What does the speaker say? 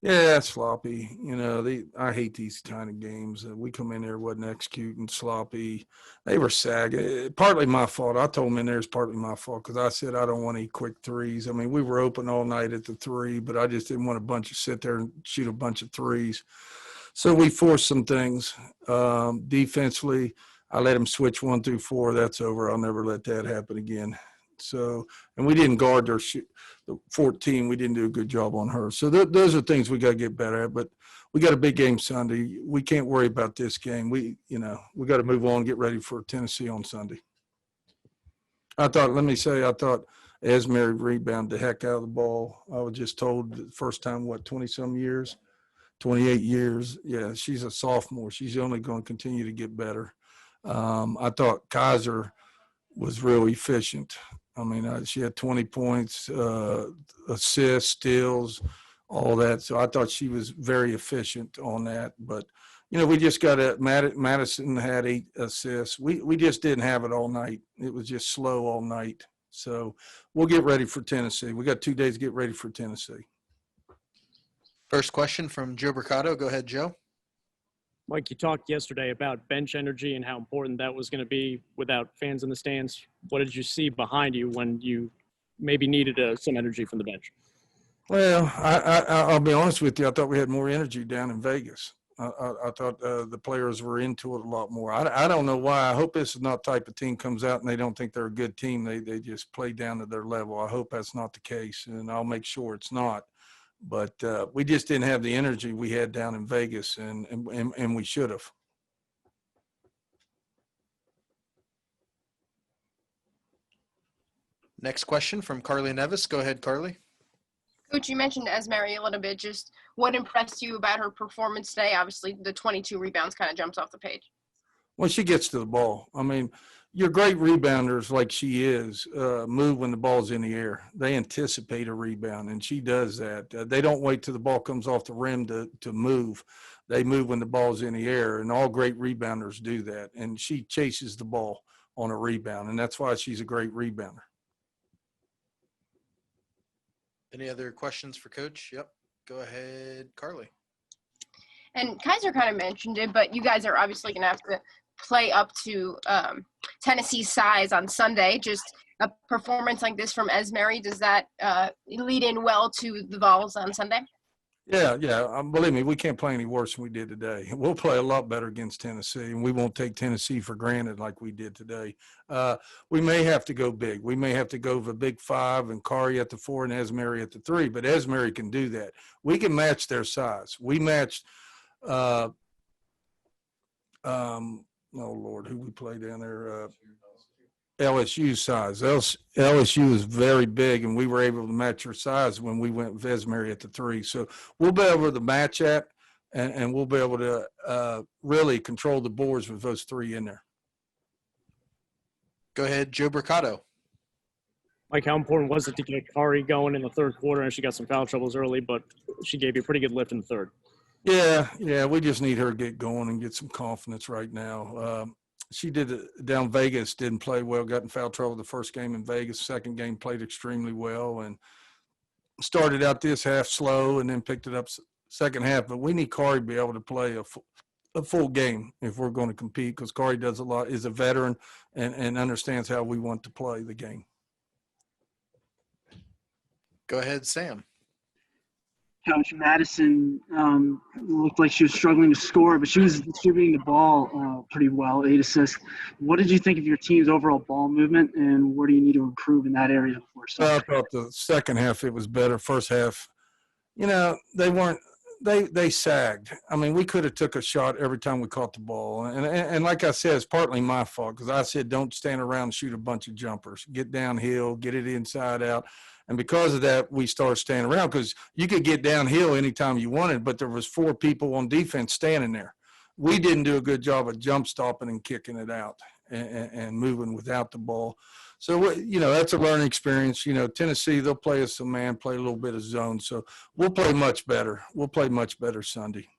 Yeah, sloppy. I hate these kind of games. We come in there, wasn't executing, sloppy. They were sagging. Partly my fault. I told them in there it's partly my fault because I said I don't want any quick threes. I mean, we were open all night at the three, but I just didn't want a bunch of sit there and shoot a bunch of threes. So we forced some things. Defensively, I let them switch 1 through 4. That's over. I'll never let that happen again. So, and we didn't guard their 14. We didn't do a good job on her. So those are things we got to get better at. But we got a big game Sunday. We can't worry about this game. We got to move on and get ready for Tennessee on Sunday. I thought Esmeri rebounded the heck out of the ball. I was just told the first time, 20-some years, 28 years. Yeah, she's a sophomore. She's only going to continue to get better. I thought Kaiser was real efficient. I mean, she had 20 points, assists, steals, all that. So I thought she was very efficient on that. But, we just got Madison had 8 assists. We just didn't have it all night. It was just slow all night. So we'll get ready for Tennessee. We got 2 days to get ready for Tennessee. First question from Joe Mercado. Go ahead, Joe. Mike, you talked yesterday about bench energy and how important that was going to be without fans in the stands. What did you see behind you when you maybe needed some energy from the bench? Well, I'll be honest with you. I thought we had more energy down in Vegas. I thought the players were into it a lot more. I don't know why. I hope this is not the type of team comes out and they don't think they're a good team. They just play down to their level. I hope that's not the case, and I'll make sure it's not. But we just didn't have the energy we had down in Vegas, and we should have. Next question from Carly Nevis. Go ahead, Carly. Coach, you mentioned Esmeri a little bit. Just what impressed you about her performance today? Obviously, the 22 rebounds kind of jumps off the page. Well, she gets to the ball. I mean, your great rebounders, like she is, move when the ball's in the air. They anticipate a rebound, and she does that. They don't wait till the ball comes off the rim to move. They move when the ball's in the air, and all great rebounders do that. And she chases the ball on a rebound, and that's why she's a great rebounder. Any other questions for Coach? Yep. Go ahead, Carly. And Kaiser kind of mentioned it, but you guys are obviously going to have to play up to Tennessee's size on Sunday. Just a performance like this from Esmeri, does that lead in well to the Vols on Sunday? Yeah. Believe me, we can't play any worse than we did today. We'll play a lot better against Tennessee, and we won't take Tennessee for granted like we did today. We may have to go big. We may have to go with a big 5 and Carey at the 4 and Esmeri at the 3, but Esmeri can do that. We can match their size. We matched oh, Lord, who we play down there? LSU size. LSU is very big, and we were able to match her size when we went with Esmeri at the 3. So we'll be able to match that, and we'll be able to really control the boards with those 3 in there. Go ahead, Joe Mercado. Mike, how important was it to get Carey going in the third quarter? And she got some foul troubles early, but she gave you a pretty good lift in the third. Yeah, we just need her to get going and get some confidence right now. She did it down Vegas, didn't play well, got in foul trouble the first game in Vegas. Second game played extremely well and started out this half slow and then picked it up second half. But we need Carey to be able to play a full game if we're going to compete, because Carey does a lot, is a veteran, and understands how we want to play the game. Go ahead, Sam. Coach, Madison looked like she was struggling to score, but she was distributing the ball pretty well, 8 assists. What did you think of your team's overall ball movement, and where do you need to improve in that area? I thought the second half it was better. First half, they sagged. I mean, we could have took a shot every time we caught the ball. And like I said, it's partly my fault, because I said don't stand around and shoot a bunch of jumpers. Get downhill, get it inside out. And because of that, we started standing around, because you could get downhill anytime you wanted, but there was 4 people on defense standing there. We didn't do a good job of jump stopping and kicking it out and moving without the ball. So, that's a learning experience. Tennessee, they'll play us some man, play a little bit of zone. So we'll play much better. We'll play much better Sunday.